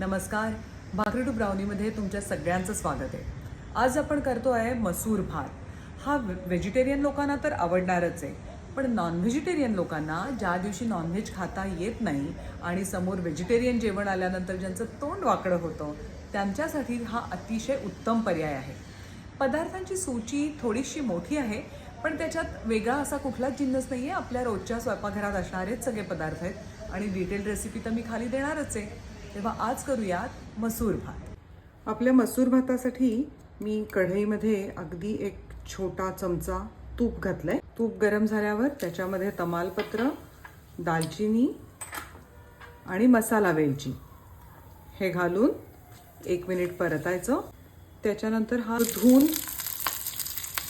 नमस्कार, भाकरी टू ब्राउनीमध्ये तुमच्या सगळ्यांचं स्वागत आहे. आज आपण करतो आहे मसूर भात. हा व्हेजिटेरियन लोकांना तर आवडणारच आहे, पण नॉन व्हेजिटेरियन लोकांना ज्या दिवशी नॉनव्हेज खाता येत नाही आणि समोर व्हेजिटेरियन जेवण आल्यानंतर ज्यांचं तोंड वाकडं होतं त्यांच्यासाठी हा अतिशय उत्तम पर्याय आहे. पदार्थांची सूची थोडीशी मोठी आहे, पण त्याच्यात वेगळा असा कुठलाच जिन्नस नाही आहे. आपल्या रोजच्या स्वयंपाकघरात असणारेच सगळे पदार्थ आहेत आणि डिटेल रेसिपी तर मी खाली देणारच आहे. तेव्हा आज करूयात मसूर भात. आपल्या मसूर भातासाठी मी कढईमध्ये अगदी एक छोटा चमचा तूप घातलंय. तूप गरम झाल्यावर त्याच्यामध्ये तमालपत्र, दालचिनी आणि मसाला वेलची हे घालून 1 मिनिट परतायचं. त्याच्यानंतर हा धुवून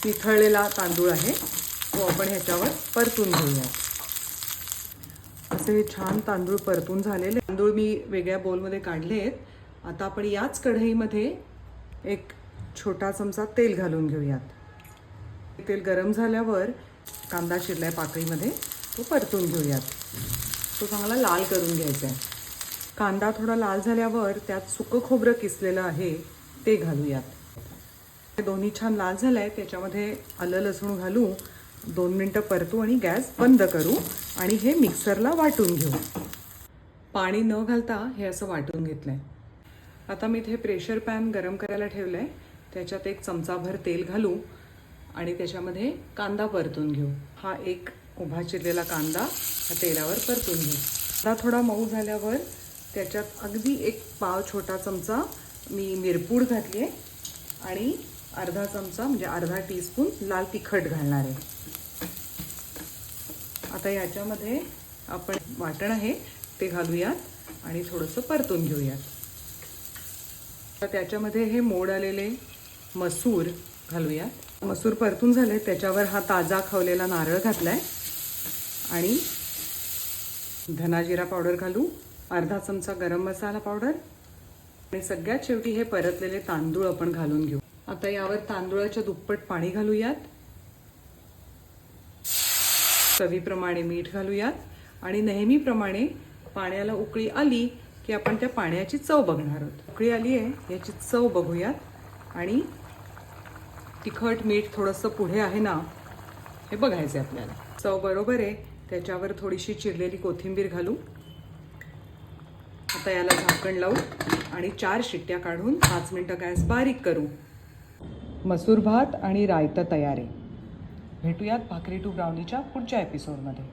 निथळलेला तांदूळ आहे तो आपण ह्याच्यावर परतून घेऊया. असे छान तांदूळ परतून झालेले तांदूळ मी वेगळ्या बोलमध्ये काढले आहेत. आता आपण याच कढईमध्ये एक छोटा चमचा तेल घालून घेऊयात. तेल गरम झाल्यावर कांदा चिरलाय पाकळीमध्ये तो परतून घेऊयात. तो चांगला लाल करून घ्यायचा आहे. कांदा थोडा लाल झाल्यावर त्यात सुकं खोबरं किसलेलं आहे ते घालूयात. हे दोन्ही छान लाल झालंय. त्याच्यामध्ये आलं लसूण घालू, 2 मिनटं परतू आणि गॅस बंद करू आणि हे मिक्सरला वाटून घेऊ. पाणी न घालता हे असं वाटून घेतलंय. आता मी इथे प्रेशर पॅन गरम करायला ठेवलंय. त्याच्यात 1 चमचाभर तेल घालू आणि त्याच्यामध्ये कांदा परतून घेऊ. हा एक उभा चिरलेला कांदा तेलावर परतून घेऊ. कांदा थोडा मऊ झाल्यावर त्याच्यात अगदी 1 पाव छोटा चमचा मी मिरपूड घातली आहे आणि अर्धा चमचा म्हणजे अर्धा टीस्पून लाल तिखट घालणार आहे. आता याच्यामध्ये आपण वाटण आहे ते घालूयात आणि थोडंसं परतून घेऊयात. तर त्याच्यामध्ये हे मोड आलेले मसूर घालूयात. मसूर परतून झाले. त्याच्यावर हा ताजा खवलेला नारळ घातलाय आणि धना जिरा पावडर घालू, अर्धा चमचा गरम मसाला पावडर आणि सगळ्यात शेवटी हे परतलेले तांदूळ आपण घालून घेऊ. आता यावर तांदूळाच्या दुप्पट पाणी घालूयात. चवीप्रमाणे मीठ घालूयात आणि नेहमीप्रमाणे पाण्याला उकळी आली की आपण त्या पाण्याची चव बघणार आहोत. उकळी आली आहे याची चव बघूयात आणि तिखट मीठ थोडंसं पुढे आहे ना हे बघायचं आहे आपल्याला. चव बरोबर आहे. त्याच्यावर थोडीशी चिरलेली कोथिंबीर घालू. आता याला झाकण लावू आणि 4 शिट्ट्या काढून 5 मिनिटं गॅस बारीक करू. मसूर भात आणि रायता तयार आहे. भेटूयात भाकरी टू ब्राउनीच्या पुढच्या एपिसोडमध्ये.